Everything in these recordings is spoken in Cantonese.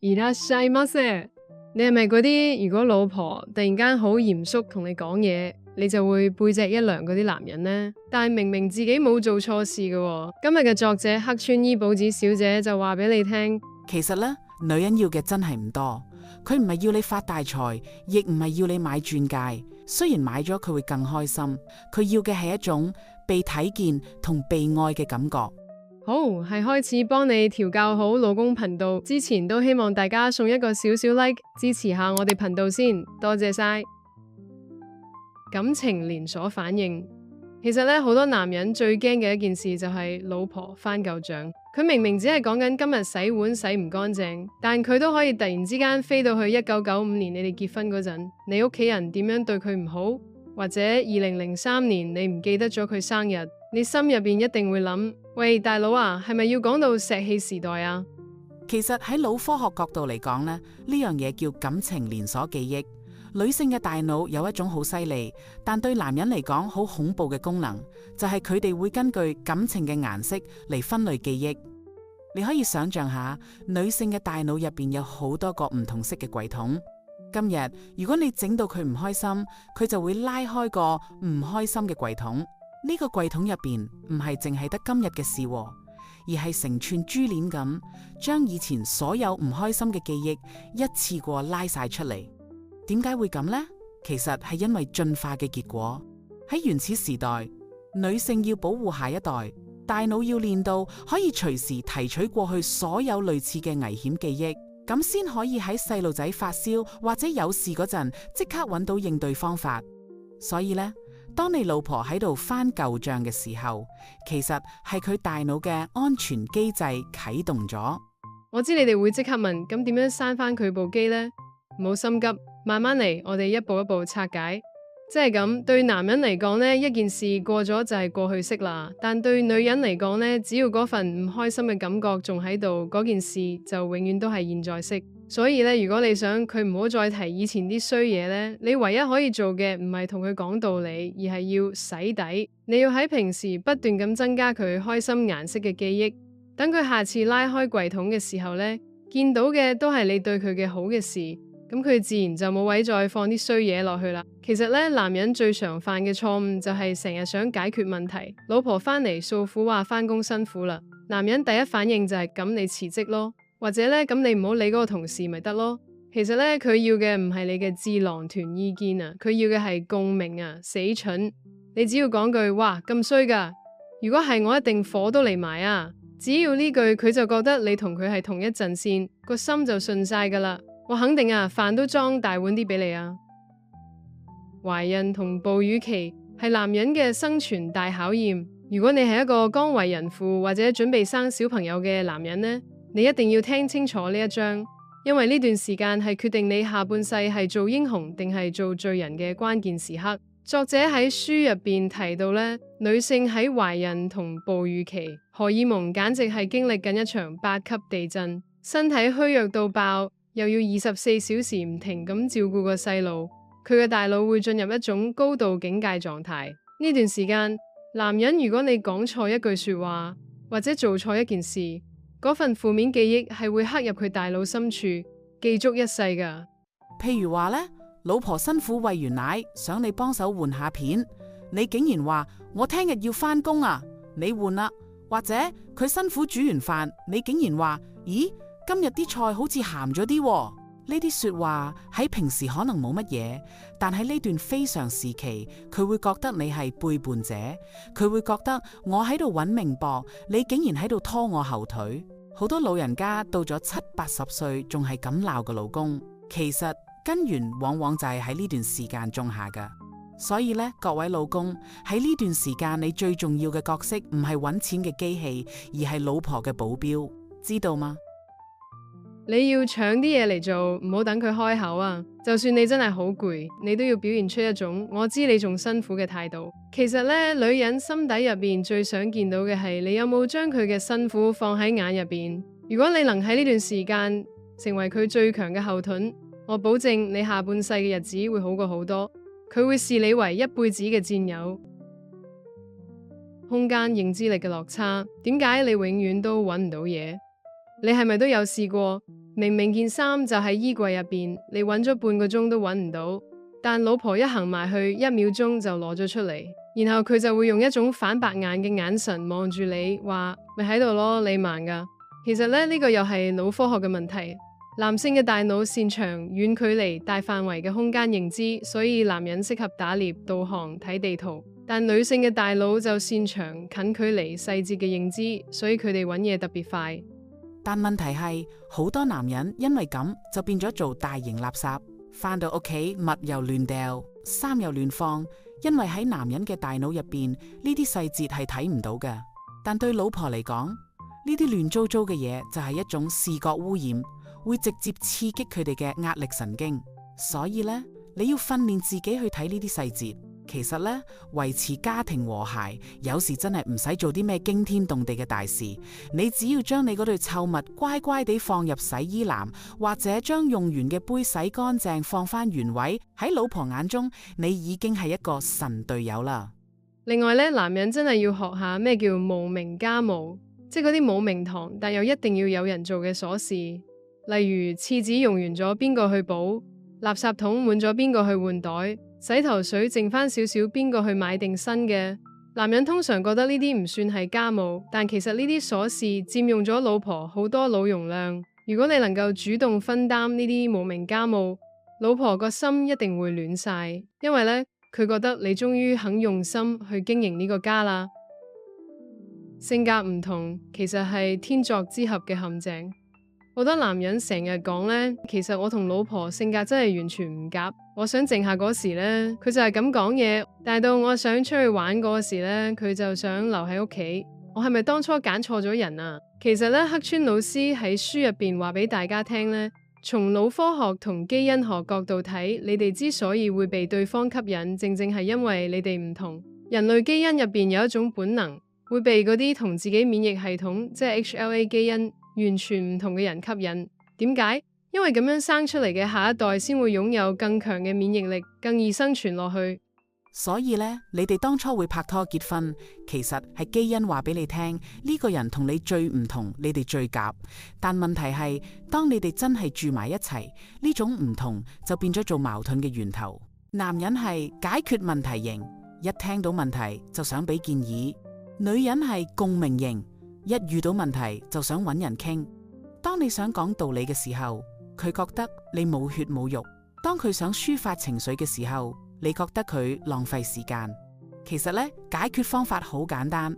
いらっしゃいませ。你係咪嗰啲如果老婆突然間好嚴肅同你講嘢，你就會背脊一涼嗰啲男人呢？但係明明自己冇做錯事嘅喎。今日嘅作者黑川伊保子小姐就話俾你聽，其實呢，女人要嘅真係唔多，佢唔係要你發大財，亦唔係要你買鑽戒。雖然買咗佢會更開心，佢要嘅係一種被睇見同被愛嘅感覺。好，係開始幫你調教好老公頻道之前，都希望大家送一個少少 like 支持下我哋頻道先，多謝晒。感情連鎖反應，其實咧好多男人最驚嘅一件事就係老婆翻舊賬。佢明明只係講緊今日洗碗洗唔乾淨，但佢都可以突然之間飛到去1995年你哋結婚嗰陣，你屋企人點樣對佢唔好，或者2003年你唔記得咗佢生日，你心入邊一定會諗，喂，大佬啊，係咪要講到石器時代啊？其實喺腦科學角度嚟講呢樣嘢叫感情連鎖記憶。女性嘅大腦有一種好犀利，但對男人嚟講好恐怖嘅功能，就係佢哋會根據感情嘅顏色嚟分類記憶。你可以想象下，女性嘅大腦入邊有好多個唔同色嘅櫃桶。今日如果你整到佢唔開心，佢就會拉開個唔開心嘅櫃桶。呢個櫃桶入邊唔係淨係得今日嘅事，而係成串珠鏈咁，將以前所有唔開心嘅記憶一次過拉晒出嚟。點解會咁呢？其實係因為進化嘅結果。喺原始時代，女性要保護下一代，大腦要練到可以隨時提取過去所有類似嘅危險記憶，咁先可以喺細路仔發燒或者有事嗰陣即刻揾到應對方法。所以呢，當你老婆喺度翻舊賬嘅時候，其實係佢大腦嘅安全機制啟動咗。我知你哋會即刻問，咁點樣閂翻佢部機呢？唔好心急，慢慢嚟，我哋一步一步拆解。即係咁，對男人嚟講呢，一件事過咗就係過去式啦。但對女人嚟講呢，只要嗰份唔開心嘅感覺仲喺度，嗰件事就永遠都係現在式。所以呢，如果你想佢唔好再提以前啲衰嘢呢，你唯一可以做嘅唔係同佢講道理，而係要洗底。你要喺平時不斷咁增加佢開心顏色嘅記憶，等佢下次拉開櫃桶嘅時候呢，見到嘅都係你對佢嘅好嘅事。咁佢自然就冇位再放啲衰嘢落去啦。其實咧，男人最常犯嘅錯誤就係成日想解決問題。老婆翻嚟訴苦話翻工辛苦啦，男人第一反應就係咁你辭職咯，或者咧咁你唔好理嗰個同事咪得咯。其實咧佢要嘅唔係你嘅智囊團意見啊，佢要嘅係共鳴啊，死蠢！你只要講句哇咁衰噶，如果係我一定火都嚟埋啊！只要呢句佢就覺得你同佢係同一陣線，個心就順晒噶啦。我肯定啊，飯都裝大碗啲俾你啊！懷孕同哺乳期係男人嘅生存大考驗。如果你係一個剛為人父或者準備生小朋友嘅男人呢，你一定要聽清楚呢一章，因為呢段時間係決定你下半世係做英雄定係做罪人嘅關鍵時刻。作者喺書入邊提到呢，女性喺懷孕同哺乳期，荷爾蒙簡直係經歷緊一場8級地震，身體虛弱到爆。又要24小時唔停咁照顧個細路，佢嘅大腦會進入一種高度警戒狀態。呢段時間，男人如果你講錯一句說話，或者做錯一件事，嗰份負面記憶係會刻入佢大腦深處，記足一世噶。譬如話呢，老婆辛苦餵完奶，想你幫手換下片，你竟然話我聽日要返工啊，你換啦。或者佢辛苦煮完飯，你竟然話咦？今日啲菜好似鹹咗啲，呢啲說話喺平時可能冇乜嘢，但喺呢段非常時期，佢會覺得你係背叛者，佢會覺得我喺度揾命搏，你竟然喺度拖我後腿。好多老人家到咗70、80歲仲係咁鬧個老公，其實根源往往就係喺呢段時間種下噶。所以呢，各位老公，喺呢段時間你最重要嘅角色唔係揾錢嘅機器，而係老婆嘅保鏢，知道嗎？你要搶啲嘢嚟做，唔好等佢開口啊！就算你真係好攰，你都要表現出一種我知你仲辛苦嘅態度。其實呢，女人心底入邊最想見到嘅係你有冇將佢嘅辛苦放喺眼入邊。如果你能喺呢段時間成為佢最強嘅後盾，我保證你下半世嘅日子會好過好多。佢會視你為一輩子嘅戰友。空間認知力嘅落差，點解你永遠都揾唔到嘢？你係咪都有試過？明明件衫就喺衣櫃入邊，你揾咗半個鐘都揾唔到，但老婆一行埋去，1秒鐘就攞咗出嚟，然後佢就會用一種反白眼嘅眼神望住你，話咪喺度咯，你盲噶。其實呢個又係腦科學嘅問題。男性嘅大腦擅長遠距離、大範圍嘅空間認知，所以男人適合打獵、導航、睇地圖。但女性嘅大腦就擅長近距離、細節嘅認知，所以佢哋揾嘢特別快。但問題係，好多男人因為咁就變咗做大型垃圾，返到屋企物又亂掉，衫又亂放，因為喺男人嘅大腦入邊呢啲細節係睇唔到嘅。但對老婆嚟講，呢啲亂糟糟嘅嘢就係一種視覺污染，會直接刺激佢哋嘅壓力神經。所以呢，你要訓練自己去睇呢啲細節。其實呢，維持家庭和諧，有時真係唔使做啲咩驚天動地嘅大事。你只要將你嗰對臭襪乖乖地放入洗衣籃，或者將用完嘅杯洗乾淨放返原位，喺老婆眼中，你已經係一個神隊友啦。另外呢，男人真係要學下咩叫無名家務，即係嗰啲冇名堂但又一定要有人做嘅瑣事。例如廁紙用完咗邊個去補，垃圾桶滿咗邊個去換袋，洗頭水剩翻少少邊個去買定新嘅。男人通常覺得呢啲唔算係家務，但其實呢啲瑣事佔用咗老婆好多腦容量。如果你能夠主動分擔呢啲無名家務，老婆個心一定會暖晒，因為呢，佢覺得你終於肯用心去經營呢個家啦。性格唔同其實係天作之合嘅陷阱。好多男人成日講呢，其實我同老婆性格真係完全唔夾。我想靜下嗰時呢，佢就係咁講嘢；但係到我想出去玩嗰時呢，佢就想留喺屋企。我係咪當初揀錯咗人啊？其實呢，黑川老師喺書入邊話俾大家聽呢，從腦科學同基因學角度睇，你哋之所以會被對方吸引，正正係因為你哋唔同。人類基因入邊有一種本能，會被嗰啲同自己免疫系統，即係 HLA 基因完全唔同嘅人吸引。點解？因為咁樣生出嚟嘅下一代先會擁有更強嘅免疫力，更易生存落去。所以呢，你哋當初會拍拖結婚，其實係基因話俾你聽，呢個人同你最唔同，你哋最夾。但問題係，當你哋真係住埋一齊，呢種唔同就變咗做矛盾嘅源頭。男人係解決問題型，一聽到問題就想俾建議；女人係共鳴型，一遇到問題就想揾人傾。當你想講道理嘅時候，佢覺得你冇血冇肉；當佢想抒發情緒嘅時候，你覺得佢浪費時間。其實呢，解決方法好簡單，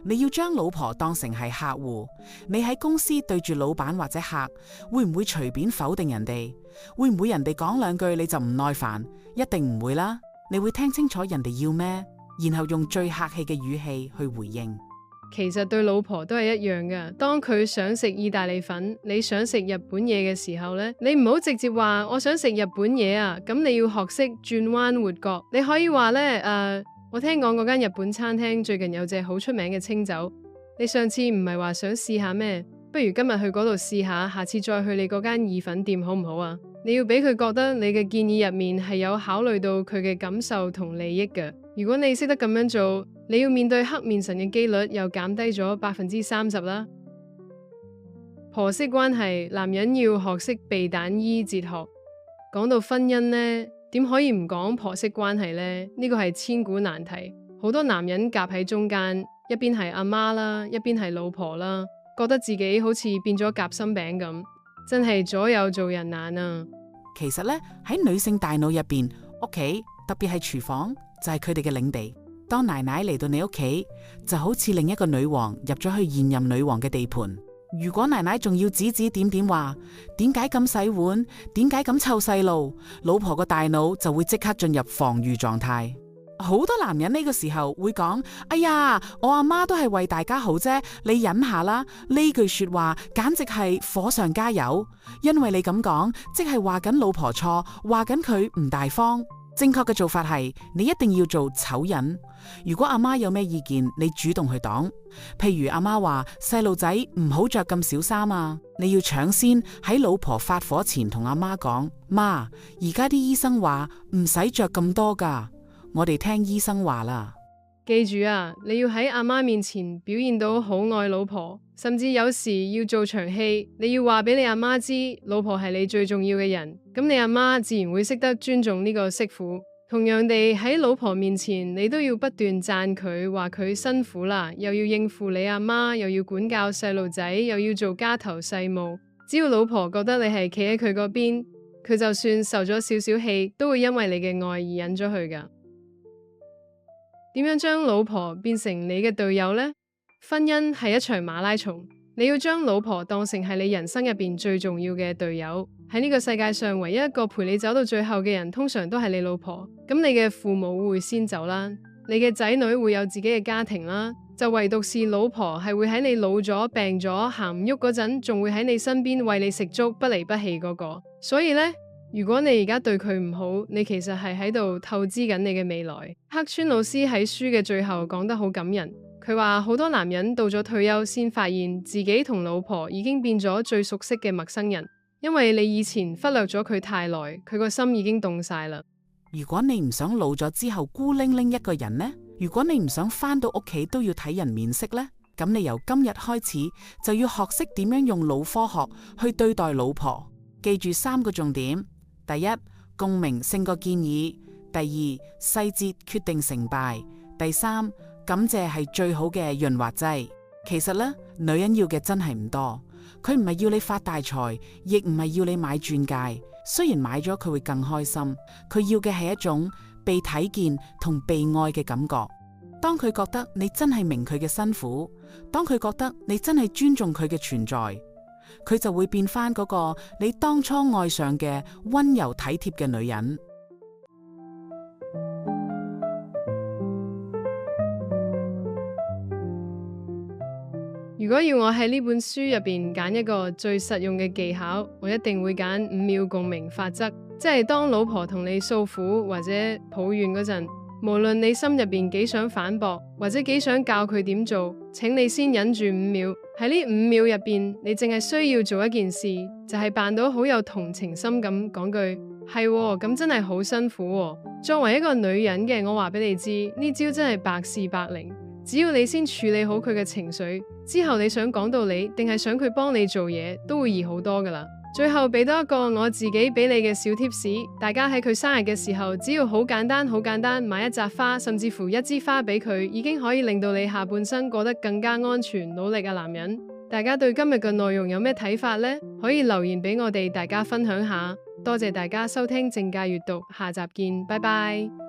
你要將老婆當成係客戶。你喺公司對住老闆或者客，會唔會隨便否定人哋？會唔會人哋講兩句你就唔耐煩？一定唔會啦。你會聽清楚人哋要咩，然後用最客氣嘅語氣去回應。其實對老婆都係一樣㗎。當佢想食意大利粉，你想食日本嘢嘅時候呢，你唔好直接話我想食日本嘢啊。咁你要學識轉彎活角。你可以話呢，我聽講嗰間日本餐廳最近有隻好出名嘅清酒。你上次唔係話想試下咩？不如今日去嗰度試下，下次再去你嗰間意粉店好唔好啊？你要俾佢覺得你嘅建議入面係有考慮到佢嘅感受同利益嘅。如果你識得咁樣做，你要面對黑面神嘅機率又減低咗30%啦。婆媳關係，男人要學識避彈衣哲學。講到婚姻呢，點可以唔講婆媳關係呢？呢個係千古難題。好多男人夾喺中間，一邊係阿媽啦，一邊係老婆啦，覺得自己好似變咗夾心餅咁，真係左右做人難啊。其實呢，喺女性大腦入邊，屋企特別係廚房就係佢哋嘅領地。當奶奶嚟到你屋企，就好似另一個女王入咗去現任女王嘅地盤。如果奶奶仲要指指點點話點解咁洗碗，點解咁湊細路，老婆個大腦就會即刻進入防禦狀態。好多男人呢個時候會講：哎呀，我阿媽都係為大家好啫，你忍下啦。呢句說話簡直係火上加油，因為你咁講，即係話緊老婆錯，話緊佢唔大方。正確嘅做法係，你一定要做醜人。如果阿媽有咩意見，你主動去擋。譬如阿媽話細路仔唔好着咁少衫啊，你要搶先喺老婆發火前同阿媽講：媽，而家啲醫生話唔使着咁多噶，我哋聽醫生話啦。記住啊，你要喺阿媽面前表現到好愛老婆，甚至有時要做場戲，你要話俾你阿媽知，老婆係你最重要嘅人，咁你阿媽自然會識得尊重呢個媳婦。同樣地，喺老婆面前，你都要不斷讚佢，話佢辛苦啦，又要應付你阿媽，又要管教細路仔，又要做家頭細務。只要老婆覺得你係企喺佢嗰邊，佢就算受咗少少氣，都會因為你嘅愛而忍咗佢㗎。點樣將老婆變成你嘅隊友呢？婚姻係一場馬拉松，你要將老婆當成係你人生入邊最重要嘅隊友。喺呢個世界上，唯一一個陪你走到最後嘅人，通常都係你老婆。咁你嘅父母會先走啦，你嘅仔女會有自己嘅家庭啦，就唯獨是老婆係會喺你老咗、病咗、行唔喐嗰陣，仲會喺你身邊餵你食粥，不離不棄嗰個。所以呢，如果你而家對佢唔好，你其實係喺度透支緊你嘅未來。黑川老師喺書嘅最後講得好感人，佢話好多男人到咗退休先發現自己同老婆已經變咗最熟悉嘅陌生人。因為你以前忽略咗佢太耐，佢個心已經凍晒啦。如果你唔想老咗之後孤零零一個人呢？如果你唔想返到屋企都要睇人面色呢？咁你由今日開始就要學識點樣用腦科學去對待老婆。記住3個重點：第一，共鳴勝過建議；第二，細節決定成敗；第三，感謝係最好嘅潤滑劑。其實呢，女人要嘅真係唔多。佢唔係要你發大財，亦唔係要你買鑽戒。雖然買咗佢會更開心，佢要嘅係一種被睇見同被愛嘅感覺。當佢覺得你真係明佢嘅辛苦，當佢覺得你真係尊重佢嘅存在，佢就會變返嗰個你當初愛上嘅溫柔體貼嘅女人。如果要我喺呢本書入邊揀一個最實用嘅技巧，我一定會揀5秒共鳴法則。即係當老婆同你訴苦或者抱怨嗰陣，無論你心入邊幾想反駁或者幾想教佢點做，請你先忍住5秒。喺呢5秒入邊，你淨係需要做一件事，就係扮到好有同情心咁講句係喎，咁真係好辛苦喎。作為一個女人嘅，我話俾你知，呢招真係百試百靈。只要你先處理好佢嘅情緒，之後你想講道理定係想佢幫你做嘢，都會易好多噶啦。最後俾多一個我自己俾你嘅小貼士，大家喺佢生日嘅時候，只要好簡單買一扎花，甚至乎一支花俾佢，已經可以令到你下半生過得更加安全。努力啊，男人！大家對今日嘅內容有咩睇法呢？可以留言俾我哋大家分享下。多謝大家收聽正界閱讀，下集見，拜拜。